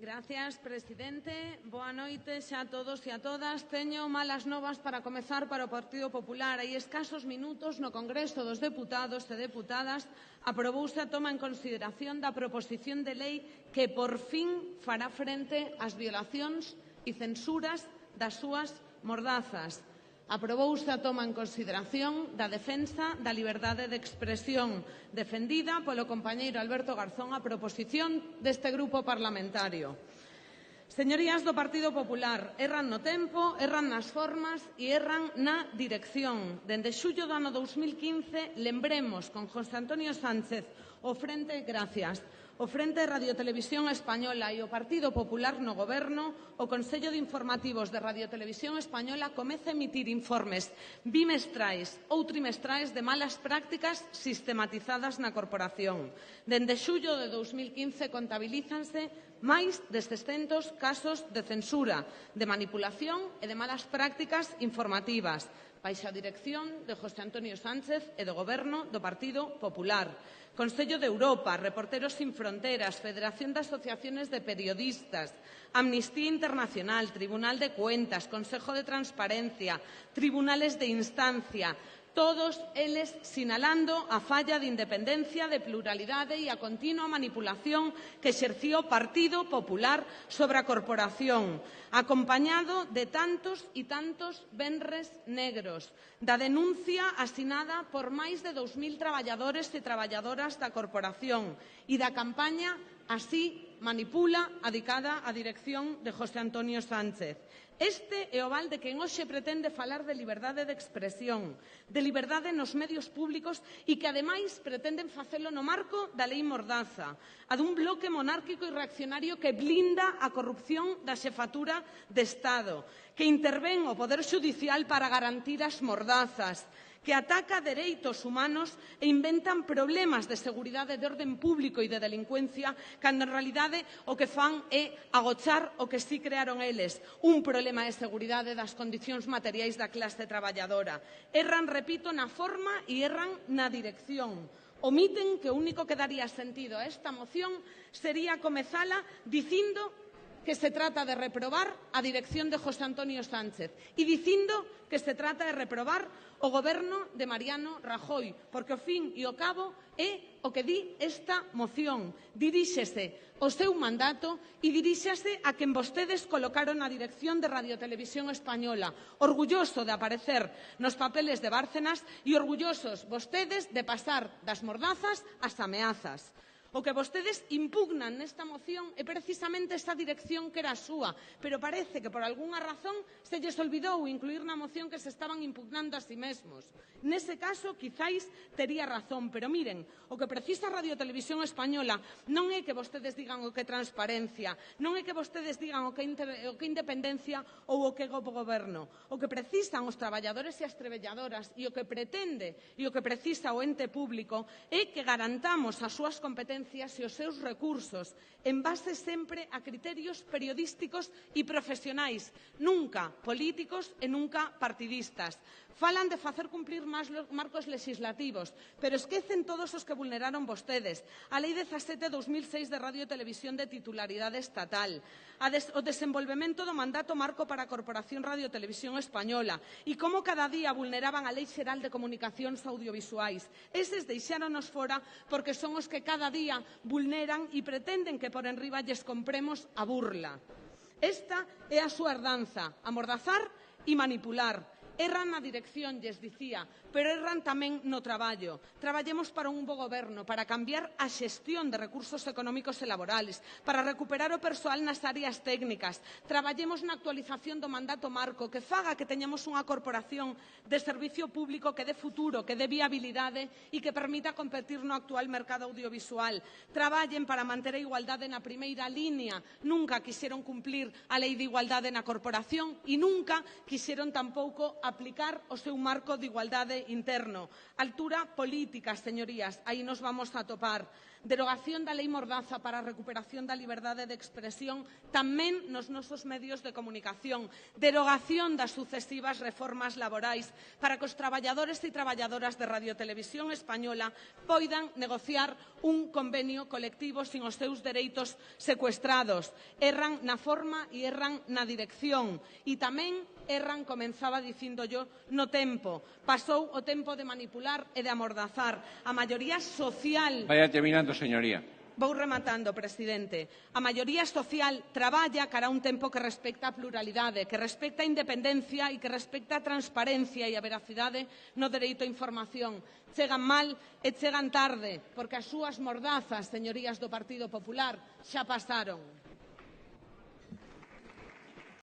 Gracias, presidente. Boa noite xa a todos e a todas. Teño malas novas para comezar para o Partido Popular. Hai escasos minutos no Congreso dos Deputados e Deputadas aprobouse a toma en consideración da proposición de lei que por fin fará frente ás violacións e censuras das súas mordazas. Aprobouse a toma en consideración da defensa da liberdade de expresión defendida polo compañeiro Alberto Garzón a proposición deste grupo parlamentario. Señorías do Partido Popular, erran no tempo, erran nas formas e erran na dirección. Dende xullo do ano 2015, lembremos con José Antonio Sánchez o Frente de Radiotelevisión Española e o Partido Popular no Goberno, o Consello de Informativos de Radiotelevisión Española comeza a emitir informes bimestrais ou trimestrais de malas prácticas sistematizadas na corporación. Dende xullo de 2015 contabilízanse máis de 600 casos de censura, de manipulación e de malas prácticas informativas, baixo a dirección de José Antonio Sánchez e do Goberno do Partido Popular. Consello de Europa, Reporteros Sin Fronteras, Federación de Asociaciones de Periodistas, Amnistía Internacional, Tribunal de Cuentas, Consejo de Transparencia, Tribunales de Instancia, todos eles sinalando a falla de independencia, de pluralidade e a continua manipulación que exercía o Partido Popular sobre a corporación, acompañado de tantos e tantos venres negros, da denuncia asinada por máis de 2.000 traballadores e traballadoras da corporación e da campaña Así manipula adicada á dirección de José Antonio Sánchez. Este é o val de quen hoxe pretende falar de liberdade de expresión, de liberdade nos medios públicos e que, ademais, pretenden facelo no marco da Lei Mordaza, a dun bloque monárquico e reaccionario que blinda a corrupción da xefatura de Estado, que intervén o Poder Xudicial para garantir as mordazas, que ataca dereitos humanos e inventan problemas de seguridade de orden público e de delincuencia, cando en realidade o que fan é agochar o que si crearon eles, un problema de seguridade das condicións materiais da clase traballadora. Erran, repito, na forma e erran na dirección. Omiten que o único que daría sentido a esta moción sería comezala dicindo que se trata de reprobar a dirección de José Antonio Sánchez e dicindo que se trata de reprobar o goberno de Mariano Rajoy, porque ao fin e ao cabo é o que di esta moción. Diríxese ao seu mandato e diríxase a quen vostedes colocaron na dirección de Radiotelevisión Española, orgulloso de aparecer nos papeles de Bárcenas e orgullosos vostedes de pasar das mordazas ás ameazas. O que vostedes impugnan nesta moción é precisamente esta dirección que era a súa, pero parece que por algunha razón se lles olvidou incluir na moción que se estaban impugnando a si mesmos. Nese caso, quizáis tería razón, pero miren, o que precisa a Radiotelevisión Española non é que vostedes digan o que é transparencia, non é que vostedes digan o que é independencia ou o que é goberno. O que precisan os traballadores e as traballadoras e o que pretende e o que precisa o ente público é que garantamos as súas competencias e os seus recursos en base sempre a criterios periodísticos e profesionais, nunca políticos e nunca partidistas. Falan de facer cumplir marcos legislativos, pero esquecen todos os que vulneraron vostedes. A Lei 17/2006 de Radio e Televisión de titularidade estatal, o desenvolvemento do mandato marco para a Corporación Radio e Televisión Española e como cada día vulneraban a Lei Xeral de Comunicacións Audiovisuais. Eses deixáronos fora porque son os que cada día vulneran e pretenden que por enriba lles compremos a burla. Esta é a súa herdanza, amordazar e manipular. Erran na dirección, lles dicía, pero erran tamén no traballo. Traballemos para un bo goberno, para cambiar a xestión de recursos económicos e laborales, para recuperar o persoal nas áreas técnicas. Traballemos na actualización do mandato marco, que faga que teñamos unha corporación de servicio público que dé futuro, que dé viabilidade e que permita competir no actual mercado audiovisual. Traballen para manter a igualdade na primeira línea. Nunca quixeron cumplir a Lei de Igualdade na corporación e nunca quixeron tampouco aplicar o seu marco de igualdade interno. Altura política, señorías, aí nos vamos a topar. derogación da Lei Mordaza para a recuperación da liberdade de expresión tamén nos nosos medios de comunicación, derogación das sucesivas reformas laborais para que os traballadores e traballadoras de Radiotelevisión Española poidan negociar un convenio colectivo sin os seus dereitos secuestrados. Erran na forma e erran na dirección e tamén erran, comenzaba dicindo yo, no tempo. Pasou o tempo de manipular e de amordazar. A maioría social... Vaya terminando, señoría. Vou rematando, presidente. A maioría social traballa cara a un tempo que respecta a pluralidade, que respecta a independencia e que respecta a transparencia e a veracidade no dereito á información. Chegan mal e chegan tarde, porque as súas mordazas, señorías do Partido Popular, xa pasaron.